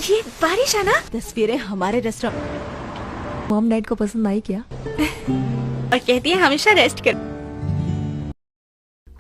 ये बारिश है ना? तस्वीरें हमारे रेस्टोरेंट मॉम डैड को पसंद आई क्या? और कहती है हमेशा रेस्ट कर।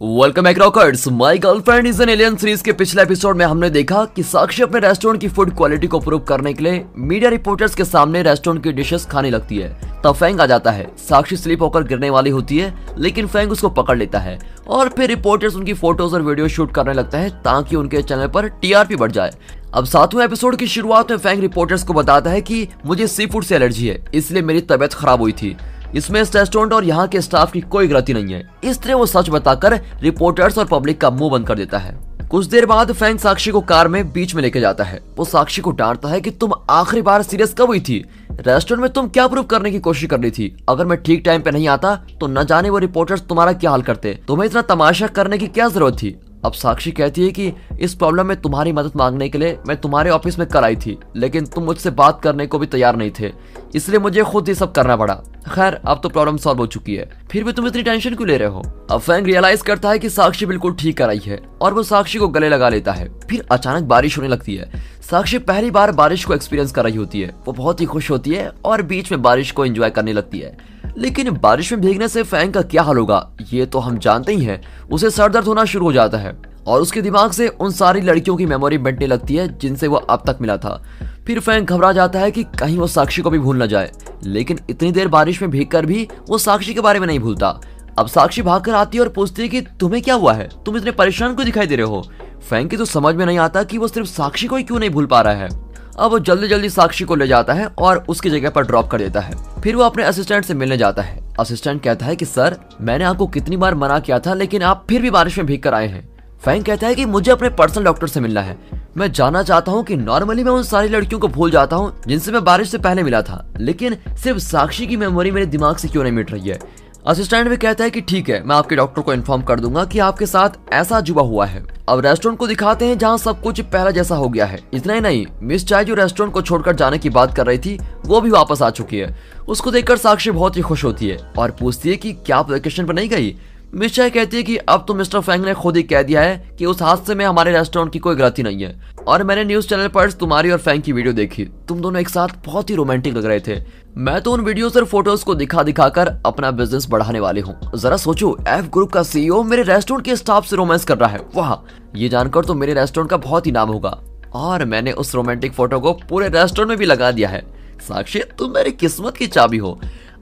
Welcome back rockers. My girlfriend is an alien series के पिछले एपिसोड में हमने देखा कि साक्षी अपने रेस्टोरेंट की फूड क्वालिटी को प्रूव करने के लिए मीडिया रिपोर्टर्स के सामने रेस्टोरेंट की डिशेस खाने लगती है। तब फैंग आ जाता है। साक्षी स्लिप होकर गिरने वाली होती है, लेकिन फैंग उसको पकड़ लेता है और फिर रिपोर्टर्स उनकी फोटोज और वीडियो शूट करने लगता है ताकि उनके चैनल पर टीआरपी बढ़ जाए। अब 7वें एपिसोड की शुरुआत में फैंग रिपोर्टर्स को बताता है कि मुझे सी फूड से एलर्जी है, इसलिए मेरी तबीयत खराब हुई थी। इसमें इस रेस्टोरेंट और यहाँ के स्टाफ की कोई गलती नहीं है। इस तरह वो सच बताकर रिपोर्टर्स और पब्लिक का मुंह बंद कर देता है। कुछ देर बाद फैंग साक्षी को कार में बीच में लेके जाता है। वो साक्षी को डांटता है कि तुम आखिरी बार सीरियस कब हुई थी? रेस्टोरेंट में तुम क्या प्रूव करने की कोशिश कर रही थी? अगर मैं ठीक टाइम पे नहीं आता तो न जाने वो रिपोर्टर्स तुम्हारा क्या हाल करते। तुम्हें इतना तमाशा करने की क्या जरूरत थी? अब साक्षी कहती है कि इस प्रॉब्लम में तुम्हारी मदद मांगने के लिए मैं तुम्हारे ऑफिस में कल आई थी, लेकिन तुम मुझसे बात करने को भी तैयार नहीं थे, इसलिए मुझे खुद ही सब करना पड़ा। खैर, अब तो प्रॉब्लम सॉल्व हो चुकी है, फिर भी तुम इतनी टेंशन क्यों ले रहे हो? अब फैंग रियलाइज करता है कि साक्षी बिल्कुल ठीक कर आई है और वो साक्षी को गले लगा लेता है। फिर अचानक बारिश होने लगती है। साक्षी पहली बार बारिश को एक्सपीरियंस कर रही होती है। वो बहुत ही खुश होती है और बीच में बारिश को एंजॉय करने लगती है। लेकिन बारिश में भीगने से फैंग का क्या हाल होगा ये तो हम जानते ही हैं। उसे सर दर्द होना शुरू हो जाता है और उसके दिमाग से उन सारी लड़कियों की मेमोरी मिटने लगती है जिनसे वो अब तक मिला था। फिर फैंग घबरा जाता है कि कहीं वो साक्षी को भी भूल न जाए, लेकिन इतनी देर बारिश में भीगकर भी वो साक्षी के बारे में नहीं भूलता। अब साक्षी भागकर आती है और पूछती है कि तुम्हें क्या हुआ है? तुम इतने परेशान क्यों दिखाई दे रहे हो? फैंग की तो समझ में नहीं आता कि वो सिर्फ साक्षी को ही क्यों नहीं भूल पा रहा है। अब वो जल्दी जल्दी साक्षी को ले जाता है और उसकी जगह पर ड्रॉप कर देता है। फिर वो अपने असिस्टेंट से मिलने जाता है। असिस्टेंट कहता है कि सर, मैंने आपको कितनी बार मना किया था, लेकिन आप फिर भी बारिश में भीग कर आए हैं। फैंग कहता है कि मुझे अपने पर्सनल डॉक्टर से मिलना है। मैं जानना चाहता हूँ कि नॉर्मली मैं उन सारी लड़कियों को भूल जाता हूँ जिनसे मैं बारिश से पहले मिला था, लेकिन सिर्फ साक्षी की मेमोरी मेरे दिमाग से क्यों नहीं मिट रही है? असिस्टेंट भी कहता है कि ठीक है, मैं आपके डॉक्टर को इन्फॉर्म कर दूंगा कि आपके साथ ऐसा अजूबा हुआ है। अब रेस्टोरेंट को दिखाते हैं जहाँ सब कुछ पहला जैसा हो गया है। इतना ही नहीं, मिस चाय जो रेस्टोरेंट को छोड़कर जाने की बात कर रही थी वो भी वापस आ चुकी है। उसको देखकर साक्षी बहुत ही खुश होती है और पूछती है कि क्या आप वेकेशन पर नहीं गई? मिस चाय कहती है कि अब तो मिस्टर फैंग ने खुद ही कह दिया है कि उस हादसे में हमारे रेस्टोरेंट की कोई गलती नहीं है, और मैंने न्यूज चैनल पर तुम्हारी और फैंग की वीडियो देखी। तुम दोनों एक साथ बहुत ही रोमांटिक लग रहे थे। मैं तो उन वीडियोस और फोटोज को दिखा दिखाकर अपना बिजनेस बढ़ाने वाली हूँ। जरा सोचो, एफ ग्रुप का सीईओ मेरे रेस्टोरेंट के स्टाफ से रोमांस कर रहा है। वाह, ये जानकर तो मेरे रेस्टोरेंट का बहुत ही नाम होगा। और मैंने उस रोमांटिक फोटो को पूरे रेस्टोरेंट में भी लगा दिया है। साक्षी, तुम मेरी किस्मत की चाबी हो।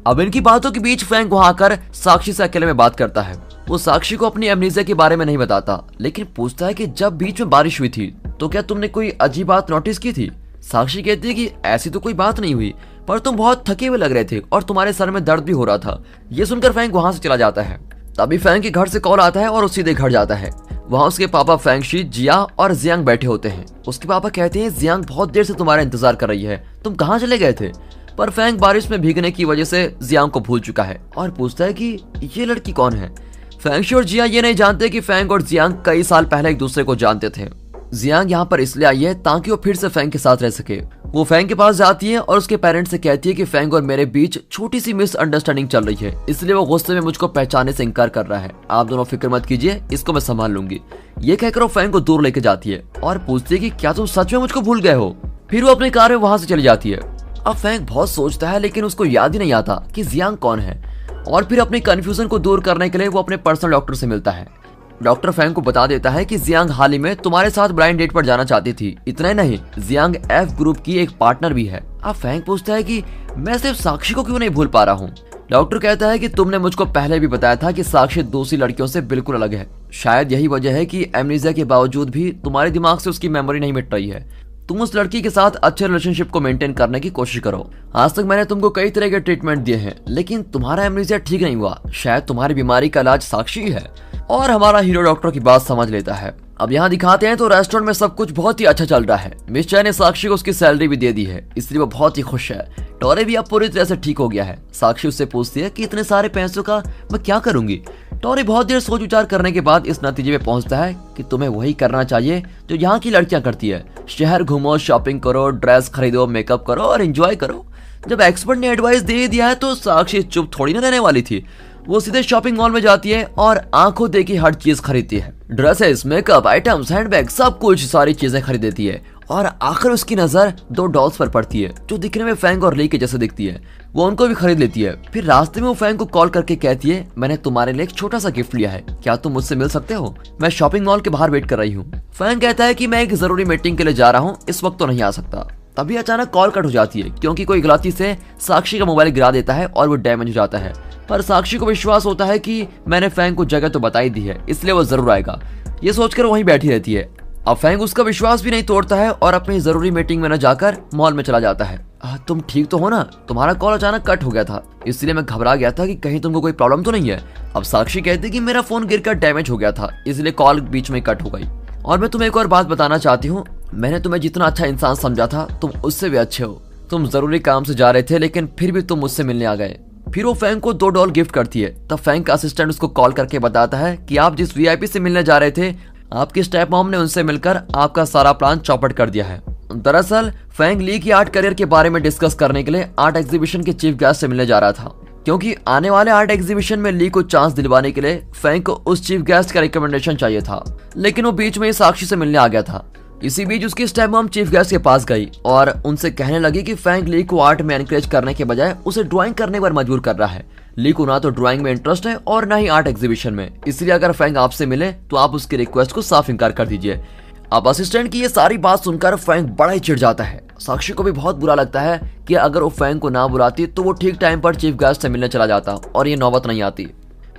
अब इनकी बातों के बीच फैंग वहां आकर साक्षी से अकेले में बात करता है। वो साक्षी को अपनी एमनीजिया के बारे में नहीं बताता, लेकिन पूछता है कि जब बीच में बारिश हुई थी तो क्या तुमने कोई अजीब बात नोटिस की थी? साक्षी कहती है कि ऐसी तो कोई बात नहीं हुई, पर तुम बहुत थके हुए लग रहे थे और तुम्हारे सर में दर्द भी हो रहा था। ये सुनकर फैंग वहां से चला जाता है। तभी फैंग के घर से कॉल आता है और वो सीधे घर जाता है। वहाँ उसके पापा फैंगशी, जिया और जियांग बैठे होते हैं। उसके पापा कहते हैं जियांग बहुत देर से तुम्हारा इंतजार कर रही है, तुम कहाँ चले गए थे? पर फैंग बारिश में भीगने की वजह से जियांग को भूल चुका है और पूछता है कि ये लड़की कौन है। फैंगशी और जिया ये नहीं जानते कि फैंग और जियांग कई साल पहले एक दूसरे को जानते थे। जियांग यहाँ पर इसलिए आई है ताकि वो फिर से फैंग के साथ रह सके। वो फैंग के पास जाती है और उसके पेरेंट्स से कहती है कि फैंग और मेरे बीच छोटी सी मिसअंडरस्टैंडिंग चल रही है, इसलिए वो गुस्से में मुझको पहचानने से इनकार कर रहा है। आप दोनों फिक्र मत कीजिए, इसको मैं संभाल लूंगी। ये कहकर वो फैंग को दूर लेके जाती है और पूछती है कि क्या तुम सच में मुझको भूल गए हो? फिर वो अपनी कार में वहां से चली जाती है। अब फैंग बहुत सोचता है, लेकिन उसको याद ही नहीं आता कि जियांग कौन है, और फिर अपनी कंफ्यूजन को दूर करने के लिए वो अपने पर्सनल डॉक्टर से मिलता है। डॉक्टर फैंग को बता देता है कि जियांग हाल ही में तुम्हारे साथ ब्लाइंड डेट पर जाना चाहती थी। इतना ही नहीं, जियांग एफ ग्रुप की एक पार्टनर भी है। अब फैंग पूछता है कि मैं सिर्फ साक्षी को क्यों नहीं भूल पा रहा हूँ? डॉक्टर कहता है कि तुमने मुझको पहले भी बताया था कि साक्षी दूसरी लड़कियों से बिल्कुल अलग है। शायद यही वजह है कि एमनीजिया के बावजूद भी तुम्हारे दिमाग से उसकी मेमोरी नहीं मिट रही है। तुम उस लड़की के साथ अच्छे रिलेशनशिप को मेंटेन करने की कोशिश करो। आज तक मैंने तुमको कई तरह के ट्रीटमेंट दिए हैं, लेकिन तुम्हारा एमनीजिया ठीक नहीं हुआ। शायद तुम्हारी बीमारी का इलाज साक्षी ही है। और हमारा हीरो डॉक्टर की बात समझ लेता है। अब यहाँ दिखाते हैं तो रेस्टोरेंट में सब कुछ बहुत ही अच्छा चल रहा है। मिस चाय ने साक्षी को उसकी सैलरी भी दे दी है, इसलिए वो बहुत ही खुश है। टोरे भी अब पूरी तरह से ठीक हो गया है। साक्षी उससे पूछती है कि इतने सारे पैसों का मैं क्या करूंगी? टोरे बहुत देर सोच विचार करने के बाद इस नतीजे पे पहुंचता है कि तुम्हें वही करना चाहिए जो यहाँ की लड़कियां करती है। शहर घूमो, शॉपिंग करो, ड्रेस खरीदो, मेकअप करो और एंजॉय करो। जब एक्सपर्ट ने एडवाइस दे दिया है तो साक्षी चुप थोड़ी ना रहने वाली थी। वो सीधे शॉपिंग मॉल में जाती है और आंखों देखी हर चीज खरीदती है। ड्रेसेस, मेकअप आइटम्स, हैंडबैग, सब कुछ सारी चीजें खरीद देती है और आखिर उसकी नजर दो डॉल्स पर पड़ती है जो दिखने में फैंग और ली के जैसे दिखती है। वो उनको भी खरीद लेती है। फिर रास्ते में वो फैंग को कॉल करके कहती है, मैंने तुम्हारे लिए एक छोटा सा गिफ्ट लिया है, क्या तुम मुझसे मिल सकते हो? मैं शॉपिंग मॉल के बाहर वेट कर रही हूँ। फैंग कहता है कि मैं एक जरूरी मीटिंग के लिए जा रहा हूँ, इस वक्त तो नहीं आ सकता। तभी अचानक कॉल कट हो जाती है क्योंकि कोई गलती से साक्षी का मोबाइल गिरा देता है और वो डैमेज हो जाता है। पर साक्षी को विश्वास होता है कि मैंने फैंग को जगह तो बताई दी है, इसलिए वो जरूर आएगा। ये सोचकर वहीं बैठी रहती है। अब फैंग उसका विश्वास भी नहीं तोड़ता है और अपनी जरूरी मीटिंग में न जाकर मॉल में चला जाता है। तुम ठीक तो हो ना? तुम्हारा कॉल अचानक कट हो गया था, इसलिए मैं घबरा गया था कि कहीं तुमको कोई प्रॉब्लम तो नहीं है। अब साक्षी कहती कि मेरा फोन गिरकर डैमेज हो गया था, इसलिए कॉल बीच में कट हो गई। और मैं तुम्हें एक और बात बताना चाहती हूँ, मैंने तुम्हें जितना अच्छा इंसान समझा था तुम उससे भी अच्छे हो। तुम जरूरी काम से जा रहे थे लेकिन फिर भी तुम मुझसे मिलने आ गए। फिर वो फैंग को 2 डॉल गिफ्ट करती है। तब फैंग का असिस्टेंट उसको कॉल करके बताता है कि आप जिस वीआईपी से मिलने जा रहे थे, आपकी स्टेप मॉम ने उनसे मिलकर आपका सारा प्लान चौपट कर दिया है। दरअसल फैंग ली की आर्ट करियर के बारे में डिस्कस करने के लिए आर्ट एग्जीबिशन के चीफ गेस्ट से मिलने जा रहा था, क्योंकि आने वाले आर्ट एग्जीबिशन में ली को चांस दिलवाने के लिए फैंग को उस चीफ गेस्ट का रिकमेंडेशन चाहिए था। लेकिन वो बीच में ही साक्षी से मिलने आ गया था। इसी बीच उसकी स्टेप मॉम चीफ गेस्ट के पास गई और उनसे कहने लगी कि फैंग ली को आर्ट में एनकरेज करने के बजाय उसे ड्राइंग करने पर मजबूर कर रहा है। ली को ना तो ड्राइंग में इंटरेस्ट है और ना ही आर्ट एग्जीबिशन में, इसलिए अगर फैंग आपसे मिले तो आप उसकी रिक्वेस्ट को साफ इनकार कर दीजिए। अब असिस्टेंट की ये सारी बात सुनकर फैंग बड़ा ही चिढ़ जाता है। साक्षी को भी बहुत बुरा लगता है कि अगर वो फैंग को ना बुलाती तो वो ठीक टाइम पर चीफ गेस्ट से मिलने चला जाता और ये नौबत नहीं आती।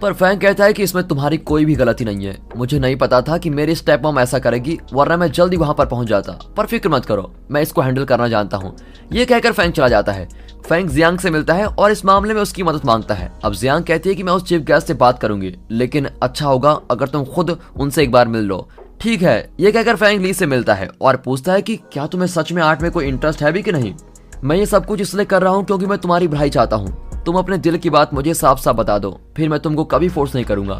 पर फैंग कहता है कि इसमें तुम्हारी कोई भी गलती नहीं है, मुझे नहीं पता था कि मेरी स्टेप मॉम ऐसा करेगी, वरना मैं जल्दी वहां पर पहुंच जाता। पर फिक्र मत करो, मैं इसको हैंडल करना जानता हूँ। ये कहकर फैंग चला जाता है। फैंग जियांग से मिलता है और इस मामले में उसकी मदद मांगता है। अब जियांग कहती है कि मैं उस चीफ गेस्ट से बात करूंगी, लेकिन अच्छा होगा अगर तुम खुद उनसे एक बार मिल लो। ठीक है, ये कहकर फैंग ली से मिलता है और पूछता है कि क्या तुम्हें सच में आर्ट में कोई इंटरेस्ट है भी कि नहीं? मैं ये सब कुछ इसलिए कर रहा हूँ क्योंकि मैं तुम्हारी भलाई चाहता हूँ। तुम अपने दिल की बात मुझे साफ साफ बता दो, फिर मैं तुमको कभी फोर्स नहीं करूंगा।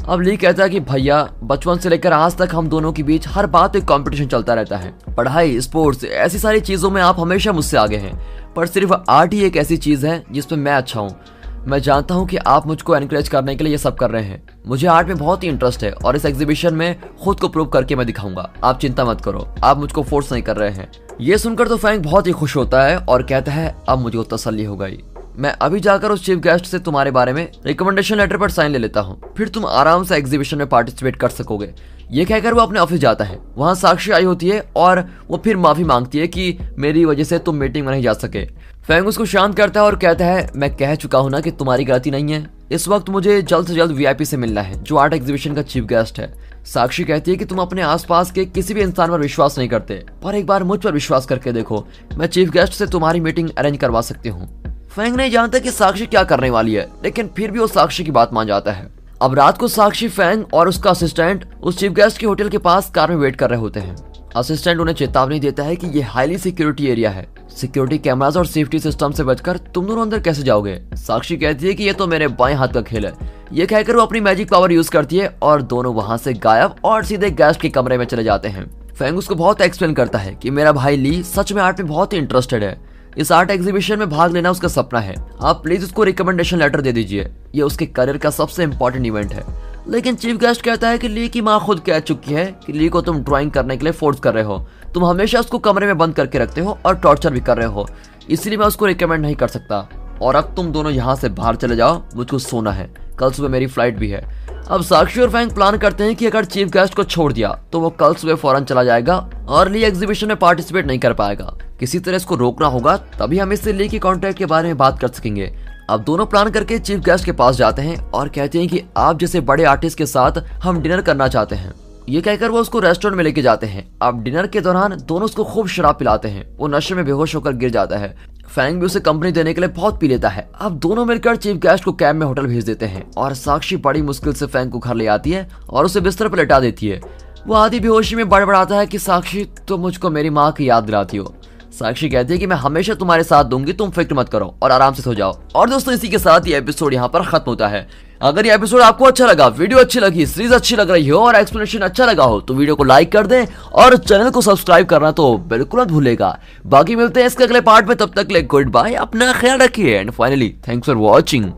अब ली कहता है कि भैया, बचपन से लेकर आज तक हम दोनों के बीच हर बात एक कंपटीशन चलता रहता है। पढ़ाई, स्पोर्ट्स, ऐसी सारी चीजों में आप हमेशा मुझसे आगे हैं, पर सिर्फ आर्ट ही एक ऐसी चीज है जिसमें मैं अच्छा हूँ। मैं जानता हूँ कि आप मुझको एनकरेज करने के लिए ये सब कर रहे हैं। मुझे आर्ट में बहुत ही इंटरेस्ट है और इस एग्जीबिशन में खुद को प्रूव करके मैं दिखाऊंगा। आप चिंता मत करो, आप मुझको फोर्स नहीं कर रहे हैं। ये सुनकर तो फैंग बहुत ही खुश होता है और कहता है, अब मुझको तसल्ली हो गई। मैं अभी जाकर उस चीफ गेस्ट से तुम्हारे बारे में रिकमेंडेशन लेटर पर साइन ले लेता हूँ, फिर तुम आराम से एग्जीबिशन में पार्टिसिपेट कर सकोगे। ये कहकर वो अपने ऑफिस जाता है। वहाँ साक्षी आई होती है और वो फिर माफी मांगती है कि मेरी वजह से तुम मीटिंग में नहीं जा सके। फैंग उसको शांत करता है और कहता है, मैं कह चुका हूँ ना कि तुम्हारी गलती नहीं है। इस वक्त मुझे जल्द से जल्द वीआईपी से मिलना है जो आर्ट एग्जीबिशन का चीफ गेस्ट है। साक्षी कहती है कि तुम अपने आसपास के किसी भी इंसान पर विश्वास नहीं करते, पर एक बार मुझ पर विश्वास करके देखो, मैं चीफ गेस्ट से तुम्हारी मीटिंग अरेंज करवा सकती हूँ। फैंग नहीं जानता कि साक्षी क्या करने वाली है, लेकिन फिर भी वो साक्षी की बात मान जाता है। अब रात को साक्षी, फैंग और उसका असिस्टेंट उस चीफ गेस्ट के होटल के पास कार में वेट कर रहे होते हैं। असिस्टेंट उन्हें चेतावनी देता है कि ये हाईली सिक्योरिटी एरिया है, सिक्योरिटी कैमरास और सेफ्टी सिस्टम से बचकर तुम दोनों अंदर कैसे जाओगे? साक्षी कहती है कि ये तो मेरे बाएं हाथ का खेल है। ये कहकर वो अपनी मैजिक पावर यूज करती है और दोनों वहां से गायब और सीधे गेस्ट के कमरे में चले जाते हैं। फैंग उसको बहुत एक्सप्लेन करता है कि मेरा भाई ली सच में आर्ट में बहुत ही इंटरेस्टेड है, इस आर्ट एग्जीबिशन में भाग लेना उसका सपना है। आप प्लीज उसको रिकमेंडेशन लेटर दे दीजिए, ये उसके करियर का सबसे इंपॉर्टेंट इवेंट है। लेकिन चीफ गेस्ट कहता है कि ली की माँ खुद कह चुकी है कि ली को तुम ड्राइंग करने के लिए फोर्स कर रहे हो, तुम हमेशा उसको कमरे में बंद करके रखते हो और टॉर्चर भी कर रहे हो, इसलिए मैं उसको रिकमेंड नहीं कर सकता। और अब तुम दोनों यहाँ से बाहर चले जाओ, मुझको सोना है, कल सुबह मेरी फ्लाइट भी है। अब साक्षी और फैंग प्लान करते हैं कि अगर चीफ गेस्ट को छोड़ दिया तो वो कल सुबह फौरन चला जाएगा और ली एग्जीबिशन में पार्टिसिपेट नहीं कर पाएगा। किसी तरह इसको रोकना होगा, तभी हम इससे ली के कॉन्ट्रैक्ट के बारे में बात कर सकेंगे। अब दोनों प्लान करके चीफ गेस्ट के पास जाते हैं और कहते हैं कि आप जैसे बड़े आर्टिस्ट के साथ हम डिनर करना चाहते हैं। ये कहकर वो उसको रेस्टोरेंट में लेके जाते हैं। अब डिनर के दौरान दोनों उसको खूब शराब पिलाते हैं, वो नशे में बेहोश होकर गिर जाता है। फैंग भी उसे कंपनी देने के लिए बहुत पी लेता है। अब दोनों मिलकर चीफ गेस्ट को कैब में होटल भेज देते हैं और साक्षी बड़ी मुश्किल से फैंग को घर ले आती है और उसे बिस्तर पर लेटा देती है। वो आधी बेहोशी में बड़बड़ाता है कि साक्षी, तुम मुझको मेरी माँ की याद दिलाती हो। साक्षी कहती है कि मैं हमेशा तुम्हारे साथ दूंगी, तुम फिक्र मत करो और आराम से सो जाओ। और दोस्तों, इसी के साथ ये एपिसोड यहाँ पर खत्म होता है। अगर ये एपिसोड आपको अच्छा लगा, वीडियो अच्छी लगी, सीरीज अच्छी लग रही हो और एक्सप्लेनेशन अच्छा लगा हो तो वीडियो को लाइक कर दें और चैनल को सब्सक्राइब करना तो बिल्कुल मत भूलेगा। बाकी मिलते हैं इसके अगले पार्ट में, तब तक ले गुड बाय, अपना ख्याल रखिए and finally thanks for watching.